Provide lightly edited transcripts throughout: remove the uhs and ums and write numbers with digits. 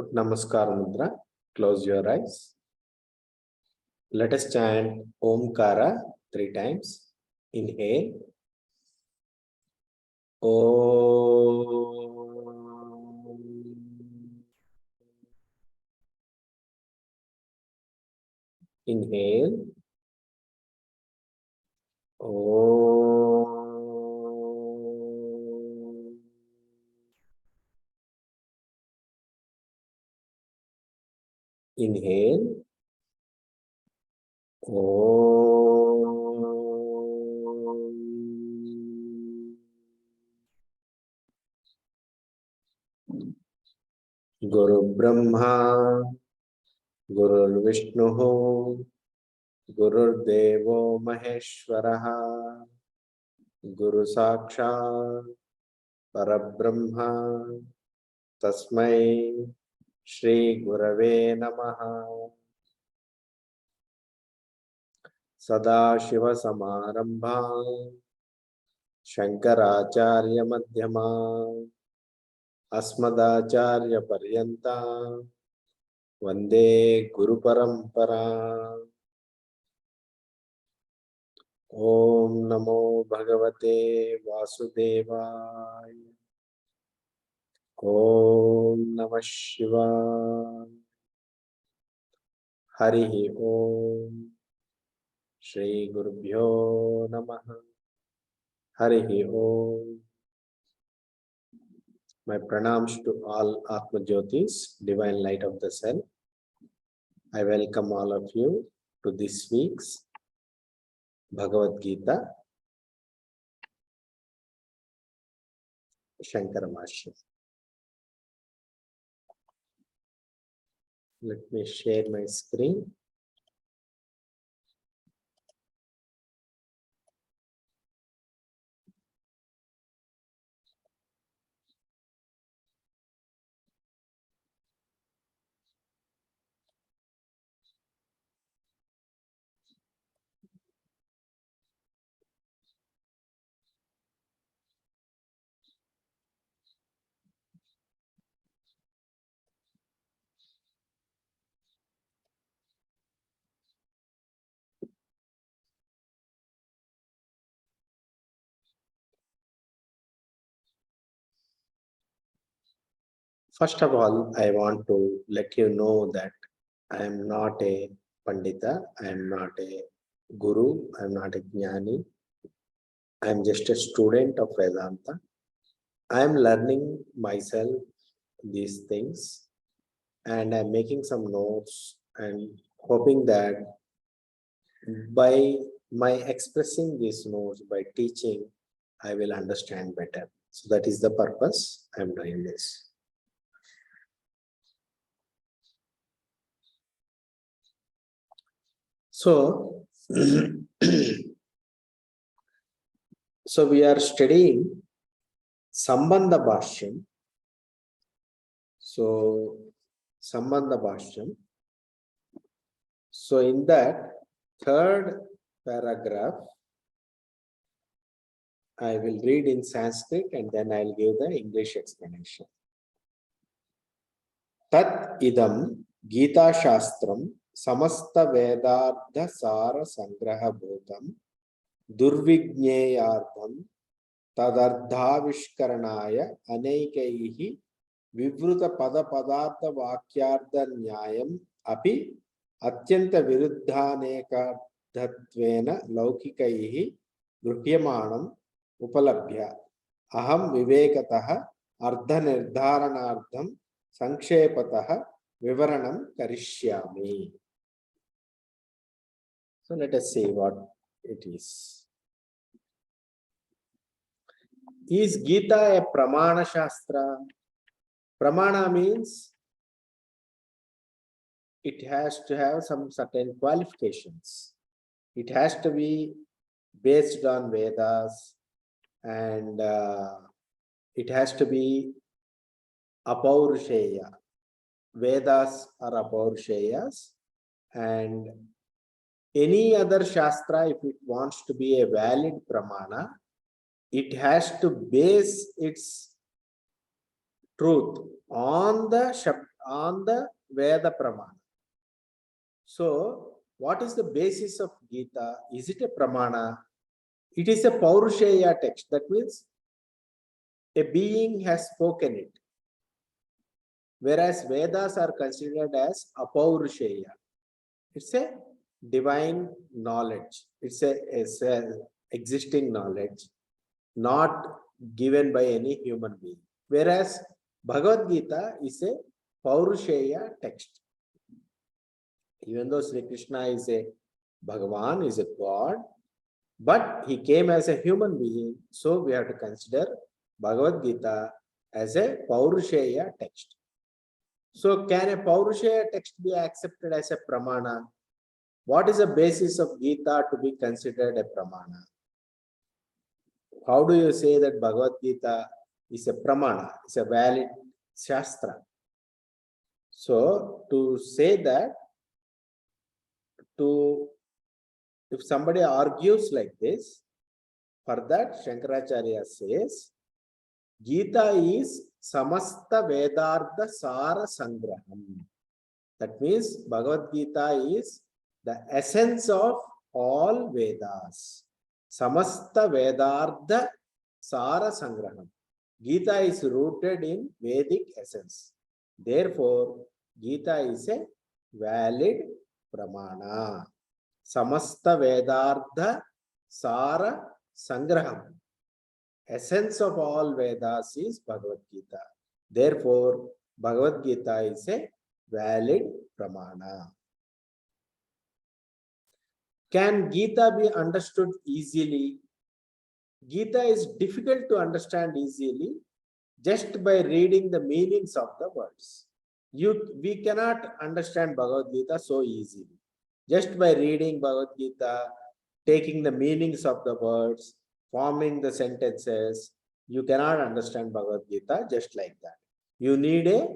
Put Namaskar Mudra, close your eyes. Let us chant Omkara 3 times. Inhale. Om. Inhale. Om. Inhale. Om. Guru Brahma, Guru Vishnu, Guru Devo Maheshwaraha, Guru Sakshat Parabrahma, Tasmai Shri Gurave Namaha. Sadashiva Samarambha Shankaracharya Madhyama Asmadacharya Paryanta Vande Guru Parampara. Om Namo Bhagavate Vasudevaya. Om Namah Shivaya. Harihi Om. Shri Gurubhyo Namaha. Harihi Om. My pranams to all Atma Jyotis, divine light of the self. I welcome all of you to this week's Bhagavad Gita, Shankara Bhashyam. Let me share my screen. First of all, I want to let you know that I am not a Pandita, I am not a Guru, I am not a Jnani, I am just a student of Vedanta. I am learning myself these things and I am making some notes and hoping that by my expressing these notes, by teaching, I will understand better. So that is the purpose I am doing this. So, so we are studying Sambandha Bhashyam. So, Sambandha Bhashyam. So, in that third paragraph, I will read in Sanskrit and then I will give the English explanation. Tat idam Gita Shastram Samasta Vedardha Sara Sangraha Bhutam Durvigneyartham Tadardhavishkaranaya Anaikaihi Vivruta Pada Padartha Vakyartha Nyayam Api Atyanta Viruddhanekardhatvena Laukikaihi Gruhyamanam Upalabhya Aham Vivekataha Ardha Nirdharanardham Sankshepataha Vivaranam Karishyami. So let us see what it is. Is Gita a Pramana Shastra? Pramana means it has to have some certain qualifications. It has to be based on Vedas and it has to be Apaurushaya. Vedas are Apaurushayas and any other Shastra, if it wants to be a valid Pramana, it has to base its truth on the on the Veda Pramana. So, what is the basis of Gita? Is it a Pramana? It is a Paurusheya text. That means a being has spoken it. Whereas Vedas are considered as Apaurusheya. It's a divine knowledge. It's a existing knowledge, not given by any human being. Whereas Bhagavad Gita is a Paurusheya text. Even though Sri Krishna is a Bhagavan, is a God, but he came as a human being, so we have to consider Bhagavad Gita as a Paurusheya text. So can a Paurusheya text be accepted as a Pramana? What is the basis of Gita to be considered a Pramana? How do you say that Bhagavad Gita is a Pramana, is a valid Shastra? So to say that, if somebody argues like this, for that Shankaracharya says, Gita is Samasta Vedartha Sara Sangraham. That means Bhagavad Gita is the essence of all Vedas. Samasta Vedartha Sara Sangraham. Gita is rooted in Vedic essence. Therefore, Gita is a valid Pramana. Samasta Vedartha Sara Sangraham. Essence of all Vedas is Bhagavad Gita. Therefore, Bhagavad Gita is a valid Pramana. Can Gita be understood easily? Gita is difficult to understand easily just by reading the meanings of the words. We cannot understand Bhagavad Gita so easily. Just by reading Bhagavad Gita, taking the meanings of the words, forming the sentences, you cannot understand Bhagavad Gita just like that. You need a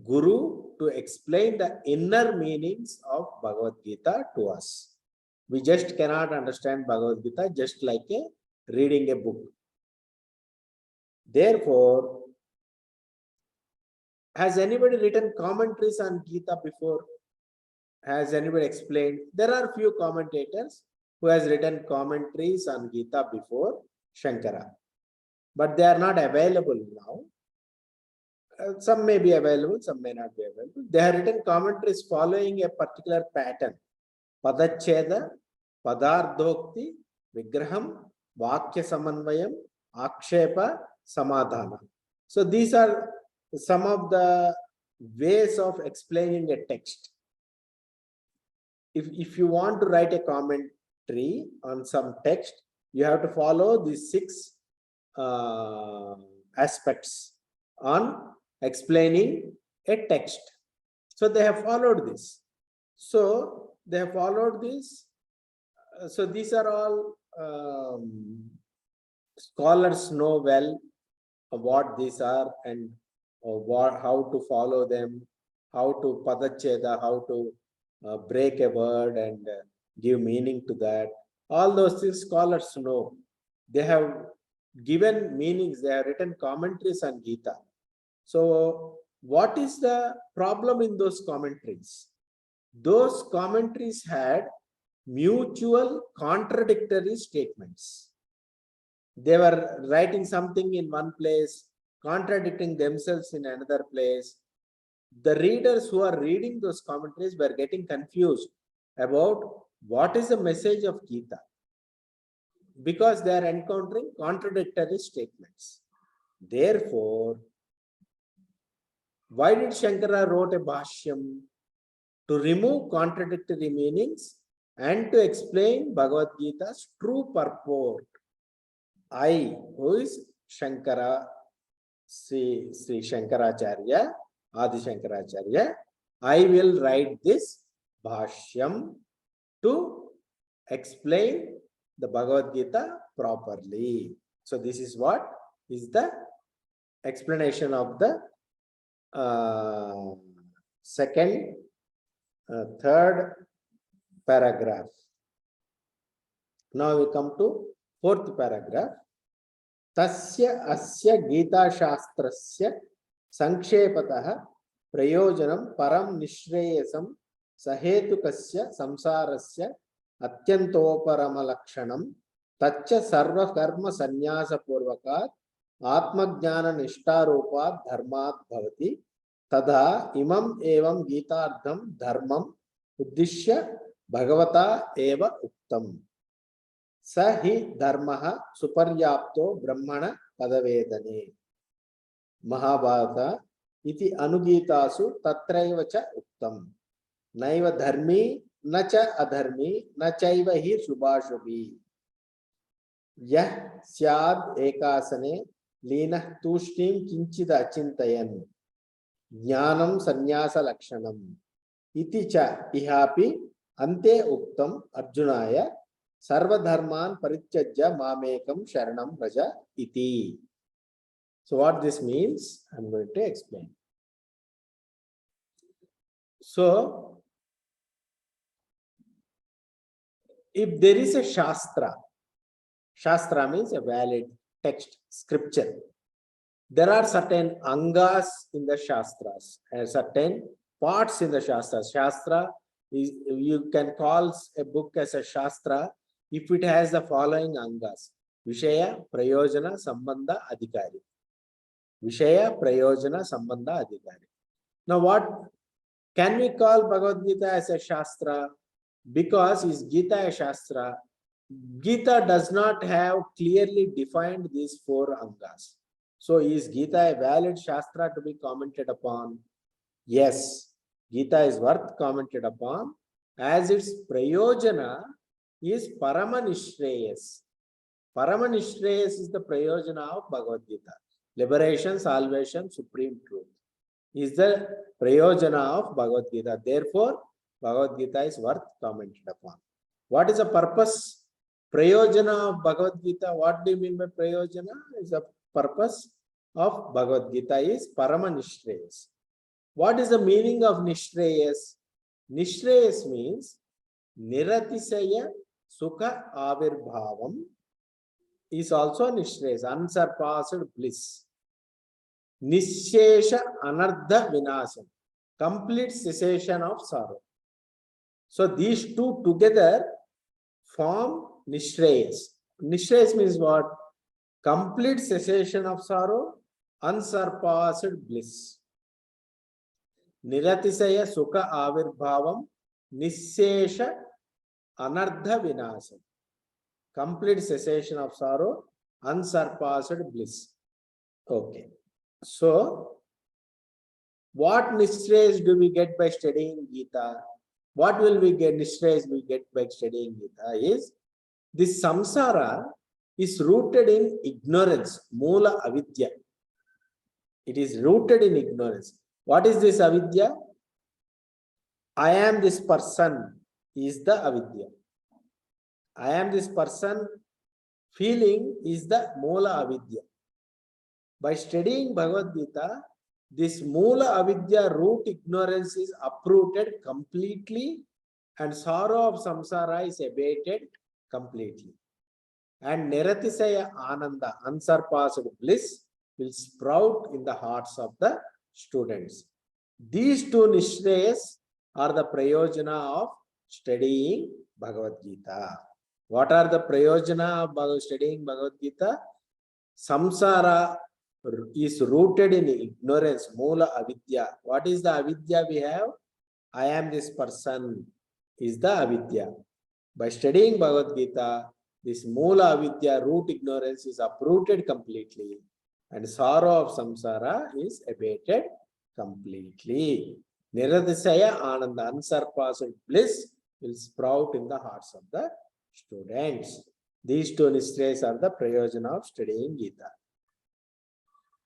Guru to explain the inner meanings of Bhagavad Gita to us. We just cannot understand Bhagavad Gita just like reading a book. Therefore, has anybody written commentaries on Gita before? Has anybody explained? There are few commentators who has written commentaries on Gita before Shankara, but they are not available now. Some may be available, some may not be available. They have written commentaries following a particular pattern. Padacheda, Padardhokti, Vigraham, Vakya Samanvayam, Akshepa, Samadhana. So these are some of the ways of explaining a text. If you want to write a commentary on some text, you have to follow these 6 aspects on explaining a text. So they have followed this. So they have followed this. So these are all scholars know well what these are and how to follow them, how to padacheda, how to break a word and give meaning to that. All those things scholars know. They have given meanings. They have written commentaries on Gita. So what is the problem in those commentaries? Those commentaries had mutual contradictory statements. They were writing something in one place, contradicting themselves in another place. The readers who are reading those commentaries were getting confused about what is the message of Gita, because they are encountering contradictory statements. Therefore, why did Shankara wrote a Bhashyam? To remove contradictory meanings and to explain Bhagavad Gita's true purport. I, who is Shankara, Sri Shankaracharya, Adi Shankaracharya, I will write this Bhashyam to explain the Bhagavad Gita properly. So this is what is the explanation of the third paragraph. Now we come to 4th paragraph. Tasya asya Gita Shastrasya Sankshepatah prayojanam param nishreyasam sahetukasya samsarasya atyantoparama taccha sarva karma sanyasa purvakat atmajnana nishtarupat dharmat bhavati तदा इमं एवं गीतार्थम धर्मम उद्दिश्य भगवता एव उक्तम स हि धर्मः सुपर्याप्तो ब्रह्मण पदवेदने महाभारत इति अनुगीतासु तत्रैव च उक्तम नैव धर्मी न च अधर्मी न चैव हि शुभाशुभी यः स्याद् एकासने लीनः तूष्णीं किंचिद अचिन्तयन् ज्ञानम संन्यास लक्षणम इति च इहापि अन्ते उक्तम अर्जुनाय सर्वधर्मान् परित्यज्य मामेकं शरणं व्रज इति. So what this means, I am going to explain. So if there is a Shastra, Shastra means a valid text, scripture. There are certain angas in the Shastras and certain parts in the Shastras. Shastra is, you can call a book as a Shastra if it has the following angas: Vishaya, Prayojana, Sambandha, Adhikari. Vishaya, Prayojana, Sambandha, Adhikari. Now what can we call Bhagavad Gita as a Shastra? Because is Gita a Shastra? Gita does not have clearly defined these four angas. So is Gita a valid Shastra to be commented upon? Yes, Gita is worth commented upon as its Prayojana is Parama Nissreyas. Parama Nissreyas is the Prayojana of Bhagavad Gita. Liberation, salvation, supreme truth is the Prayojana of Bhagavad Gita. Therefore, Bhagavad Gita is worth commented upon. What is the purpose? Prayojana of Bhagavad Gita. What do you mean by Prayojana? Is the purpose of Bhagavad Gita is Parama Nissreyas. What is the meaning of Nissreyas? Nissreyas means Niratisaya Sukha Avirbhavam is also Nissreyas, unsurpassed bliss. Nishesha Anardha Vinasam, complete cessation of sorrow. So these two together form Nissreyas. Nissreyas means what? Complete cessation of sorrow, unsurpassed bliss. Niratisaya Sukha Avirbhavam, Nishesha Anardha Vinasam. Complete cessation of sorrow, unsurpassed bliss. Okay. So, what Nissreyas do we get by studying Gita? What will we get? Nissreyas we get by studying Gita is this samsara is rooted in ignorance, Moola Avidya. It is rooted in ignorance. What is this avidya? I am this person is the avidya. I am this person feeling is the Moola Avidya. By studying Bhagavad Gita, this Moola Avidya root ignorance is uprooted completely and sorrow of samsara is abated completely. And Niratisaya Ananda, unsurpassed bliss, will sprout in the hearts of the students. These two Nissreyas are the Prayojana of studying Bhagavad Gita. What are the Prayojana of studying Bhagavad Gita? Samsara is rooted in ignorance, Moola Avidya. What is the Avidya we have? I am this person is the Avidya. By studying Bhagavad Gita, this Moola Avidya, root ignorance, is uprooted completely and sorrow of samsara is abated completely. Niratisaya Ananda, unsurpassed bliss, will sprout in the hearts of the students. These two Nissreyas are the Prayojana of studying Gita.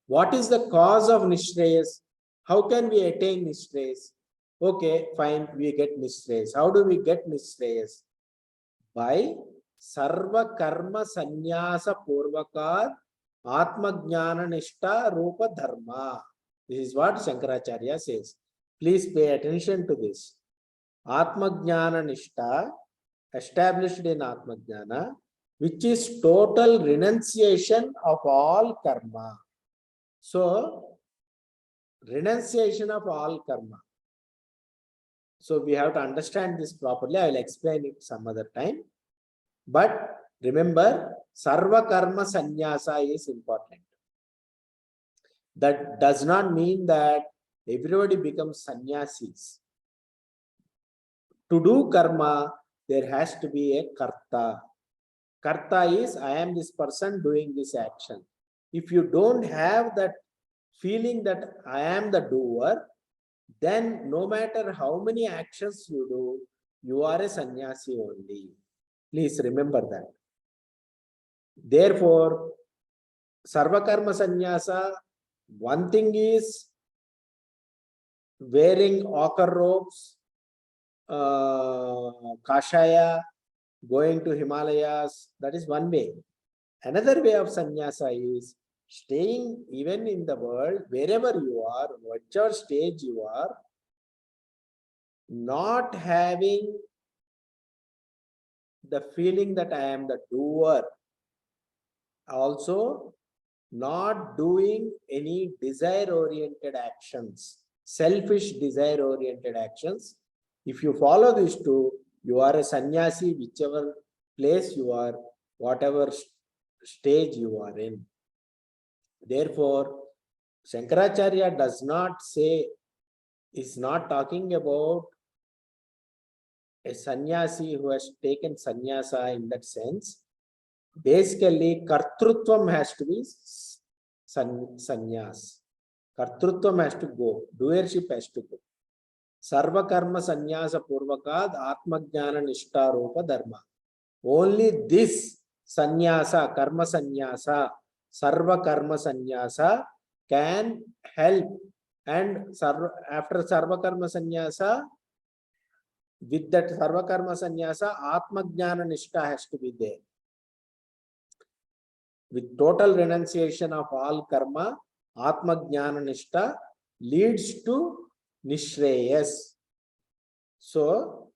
What is the cause of Nissreyas? How can we attain Nissreyas? Okay, fine, we get Nissreyas. How do we get Nissreyas? By Sarva Karma Sanyasa Purvakat Atma Jnana Nishta Rupa Dharma. This is what Shankaracharya says. Please pay attention to this. Atma Jnana Nishta, established in Atma Jnana, which is total renunciation of all karma. So, renunciation of all karma. So we have to understand this properly. I will explain it some other time. But remember, sarva karma sanyasa is important. That does not mean that everybody becomes sannyasis. To do karma, there has to be a karta. Karta is, I am this person doing this action. If you don't have that feeling that I am the doer, then no matter how many actions you do, you are a sannyasi only. Please remember that. Therefore, sarva karma sannyasa, one thing is wearing ochre robes, kashaya, going to Himalayas, that is one way. Another way of sannyasa is staying even in the world, wherever you are, whichever stage you are, not having the feeling that I am the doer. Also, not doing any desire-oriented actions, selfish desire-oriented actions. If you follow these two, you are a sannyasi, whichever place you are, whatever stage you are in. Therefore, Shankaracharya does not say, is not talking about a sannyasi who has taken sannyasa in that sense. Basically, kartrutvam has to be sannyas. Kartrutvam has to go. Doership has to go. Sarva karma sannyasa purvakad atmajnana nishta rupa dharma. Only this sannyasa, karma sannyasa, sarva karma sannyasa can help. And after sarva karma sannyasa, with that sarva karma sannyasa, atmajnana nishta has to be there. With total renunciation of all karma, atmajnana nishta leads to Nissreyas. So,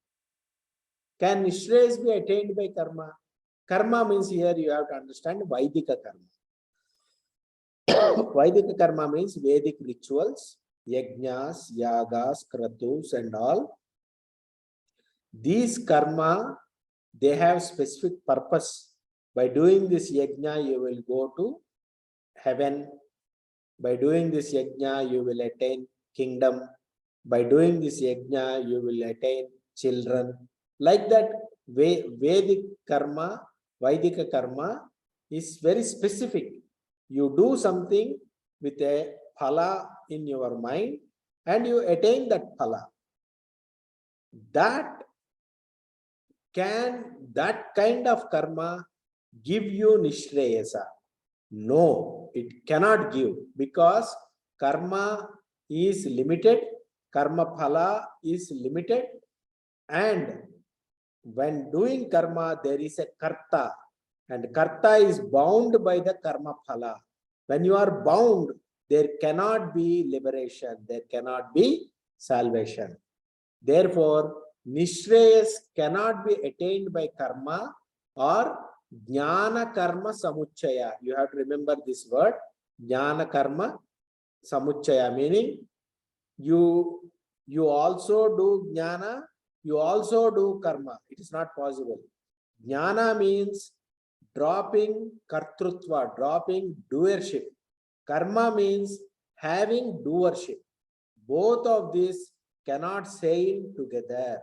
can Nissreyas be attained by karma? Karma means here you have to understand Vaidika karma. Vaidika karma means Vedic rituals, yajnas, yagas, kratus and all. These karma, they have specific purpose. By doing this yajna, you will go to heaven. By doing this yajna, you will attain kingdom. By doing this yajna, you will attain children. Like that, Vedic karma, Vaidika karma is very specific. You do something with a phala in your mind and you attain that phala. That kind of karma give you Nissreyasa? No, it cannot give, because karma is limited, karma phala is limited, and when doing karma, there is a karta, and karta is bound by the karma phala. When you are bound, there cannot be liberation, there cannot be salvation. Therefore, Nissreyas cannot be attained by karma or jnana karma samuchaya. You have to remember this word, jnana karma samuchaya, meaning you also do jnana, you also do karma. It is not possible. Jnana means dropping kartrutva, dropping doership. Karma means having doership. Both of these cannot sail together.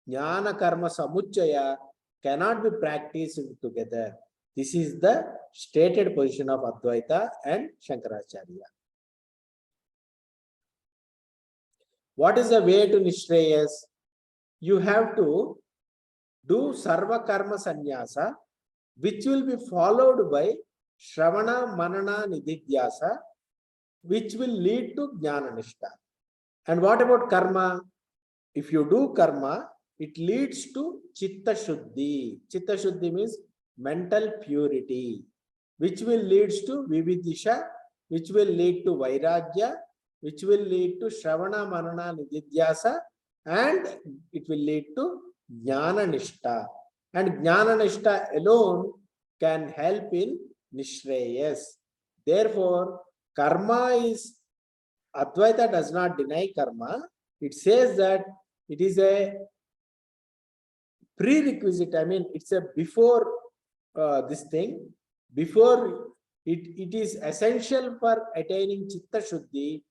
Jnana karma samuchaya cannot be practiced together. This is the stated position of Advaita and Shankaracharya. What is the way to Nissreyas? You have to do sarva karma sannyasa, which will be followed by Shravana Manana Nididhyasa, which will lead to Jnana Nishta. And what about karma? If you do karma, it leads to Chitta Shuddhi. Chitta Shuddhi means mental purity, which will lead to Vividisha, which will lead to Vairagya, which will lead to Shravana Manana Nididhyasa, and it will lead to Jnana Nishta. And Jnana Nishta alone can help in Nissreyas. Therefore, karma is Advaita does not deny karma. It says that it is a prerequisite. I mean, it's a before this thing, before it is essential for attaining chitta shuddhi.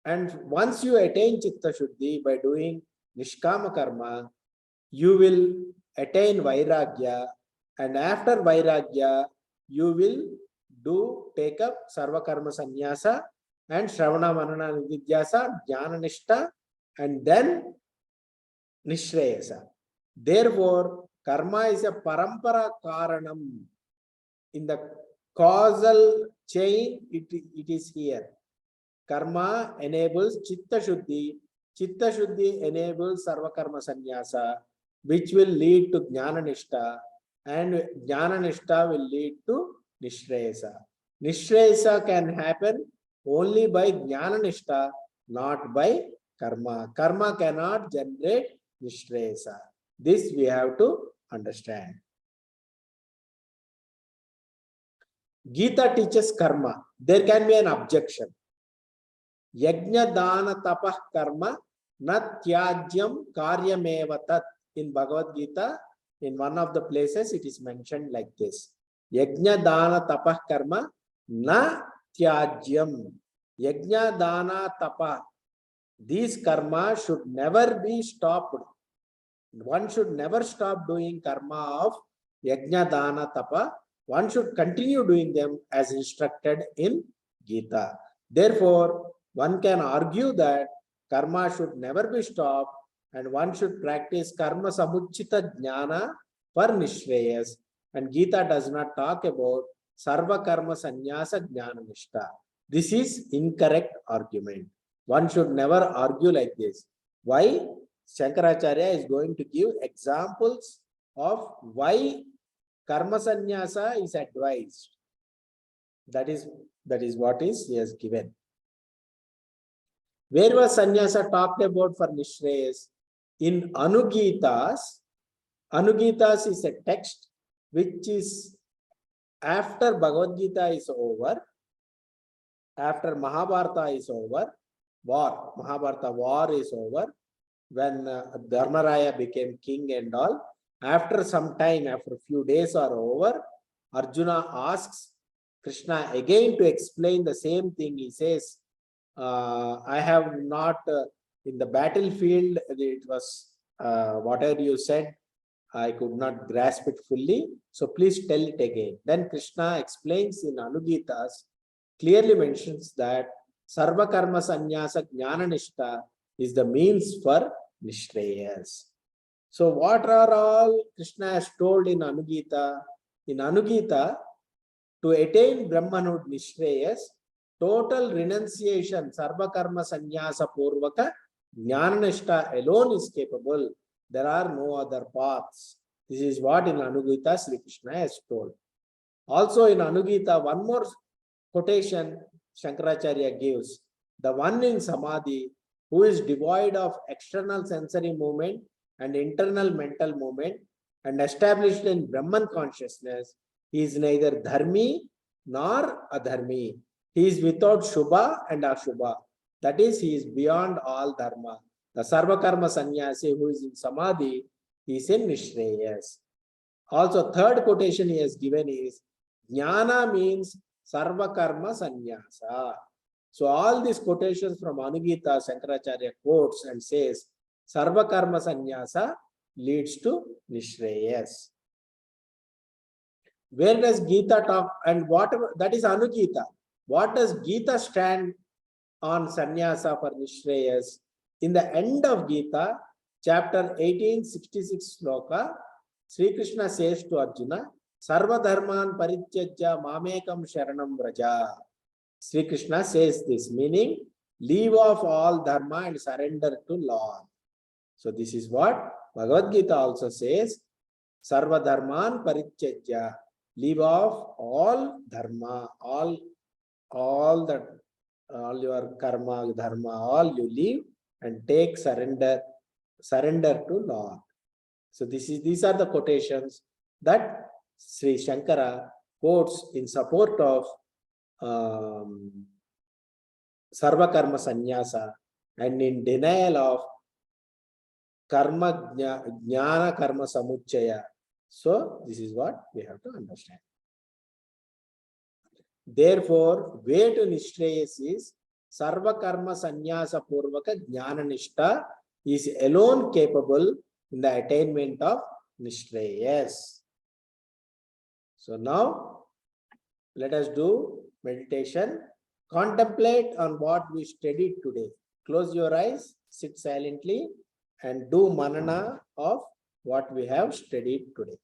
And once you attain chitta shuddhi by doing nishkama karma, you will attain vairagya, and after vairagya, you will take up sarva karma sanyasa and shravana manana nididyasa, jnana nishta, and then Nissreyasa. Therefore, karma is a parampara karanam. In the causal chain, it is here. Karma enables chitta shuddhi. Chitta shuddhi enables sarva karma sanyasa, which will lead to jnana nishta, and jnana nishta will lead to Nissreyasa. Nissreyasa can happen only by jnana nishta, not by karma. Karma cannot generate Nissreyasa. This we have to understand. Gita teaches karma. There can be an objection. Yajna dana tapah karma na tyajyam karyameva tat. In Bhagavad Gita, in one of the places, it is mentioned like this. Yajna dana tapah karma na tyajyam. Yajna dana tapah. These karma should never be stopped. One should never stop doing karma of yajna, dana, tapa. One should continue doing them as instructed in Gita. Therefore, one can argue that karma should never be stopped, and one should practice karma samuchita jnana for Nissreyas. And Gita does not talk about sarva karma sanyasa jnana nishta. This is incorrect argument. One should never argue like this. Why? Shankaracharya is going to give examples of why karma sannyasa is advised. That is what he has given. Where was sannyasa talked about for Nissreyas? In Anugitas. Anugitas is a text which is after Bhagavad Gita is over, after Mahabharata is over, Mahabharata war is over, when Dharmaraya became king and all. After some time, after a few days are over, Arjuna asks Krishna again to explain the same thing. He says, I have not, in the battlefield, it was whatever you said, I could not grasp it fully. So please tell it again. Then Krishna explains in Anugitas, clearly mentions that Sarva Karma Sanyasa Jnana Nishta is the means for Nissreyas. So what are all Krishna has told in Anugita? In Anugita, to attain Brahmanhood Nissreyas, total renunciation, Sarva Karma Sanyasa Purvaka, Jnana Nishta alone is capable. There are no other paths. This is what in Anugita Sri Krishna has told. Also in Anugita, one more quotation Shankaracharya gives. The one in Samadhi who is devoid of external sensory movement and internal mental movement and established in Brahman consciousness, he is neither dharmi nor adharmi. He is without Shubha and Ashubha. That is, he is beyond all dharma. The Sarva Karma Sannyasi who is in Samadhi, he is in Nissreyas. Also, third quotation he has given is, Jnana means Sarva Karma Sannyasa. So all these quotations from Anugita, Shankaracharya quotes and says, Sarva Karma Sannyasa leads to Nissreyas. Where does Gita talk, and whatever, that is Anugita. What does Gita stand on Sannyasa for Nissreyas? In the end of Gita, chapter 18, 66 sloka, Sri Krishna says to Arjuna, Sarva Dharman Parityajya Mamekam Sharanam Vraja. Sri Krishna says this, meaning leave off all dharma and surrender to Lord. So this is what Bhagavad Gita also says, Sarva Dharman Parityajya, leave off all dharma, all your karma, dharma, all you leave and take surrender to Lord. So these are the quotations that Sri Shankara quotes in support of sarva karma sanyasa, and in denial of karma jnana karma samuchaya. So this is what we have to understand. Therefore, way to Nissreyas is sarva karma sanyasa purvaka jnana nishta is alone capable in the attainment of Nissreyas. So now let us do meditation. Contemplate on what we studied today. Close your eyes, sit silently, and do manana of what we have studied today.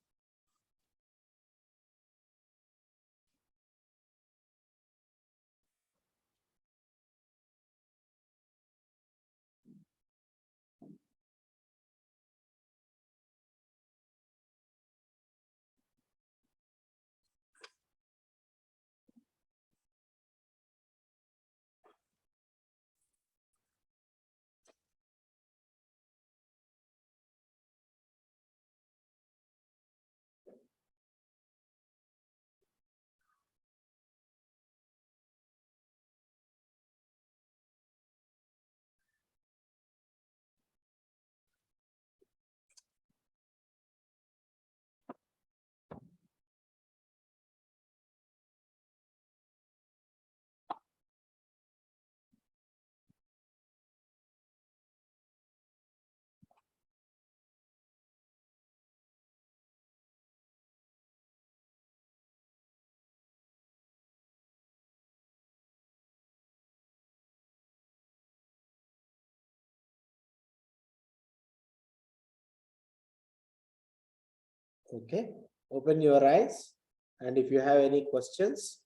Okay, open your eyes, and if you have any questions,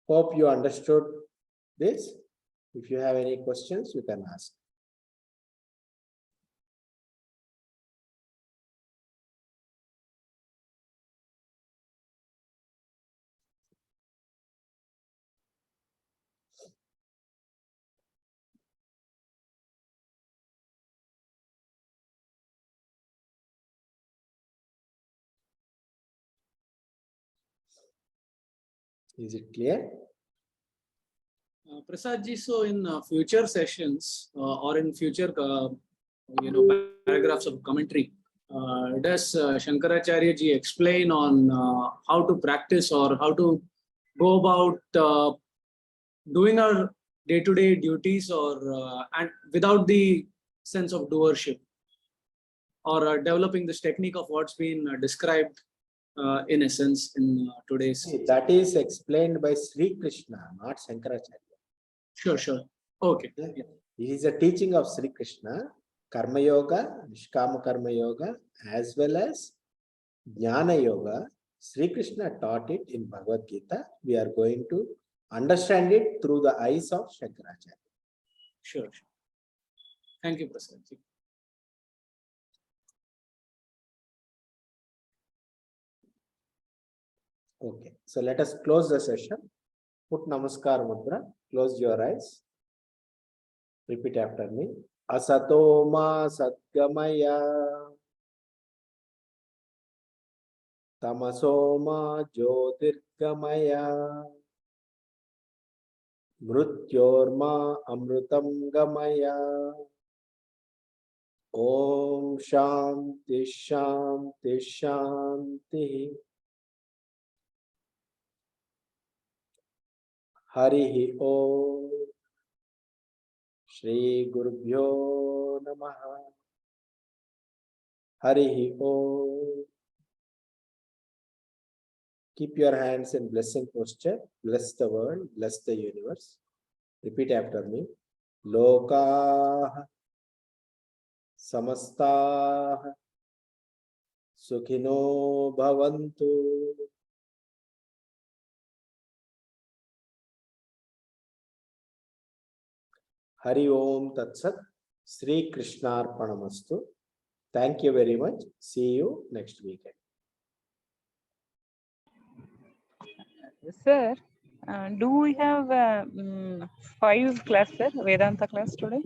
hope you understood this. If you have any questions, you can ask. Is it clear? Prasad ji, so in future sessions or in future, paragraphs of commentary, does Shankaracharya ji explain on how to practice or how to go about doing our day-to-day duties, or and without the sense of doership, or developing this technique of what's been described in essence in today's? That is explained by Sri Krishna, not Shankaracharya. Sure. Okay. It is a teaching of Sri Krishna, Karma Yoga, Nishkama Karma Yoga, as well as Jnana Yoga. Sri Krishna taught it in Bhagavad Gita. We are going to understand it through the eyes of Shankaracharya. Sure. Thank you, Prasad ji. Okay, so let us close the session. Put Namaskar Mudra, close your eyes. Repeat after me. Asato ma satgamaya, tamaso ma jyotirgamaya, mrutyorma amrutam gamaya. Om Shanti Shanti Shanti. Harihi Om. Shri Gurubhyo Namaha. Harihi Om. Keep your hands in blessing posture. Bless the world, bless the universe. Repeat after me. Loka Samastah Sukhino Bhavantu. Hari Om Tat Sat. Sri Krishnarpanamastu. Thank you very much. See you next weekend. Sir, do we have 5 classes, Vedanta class today?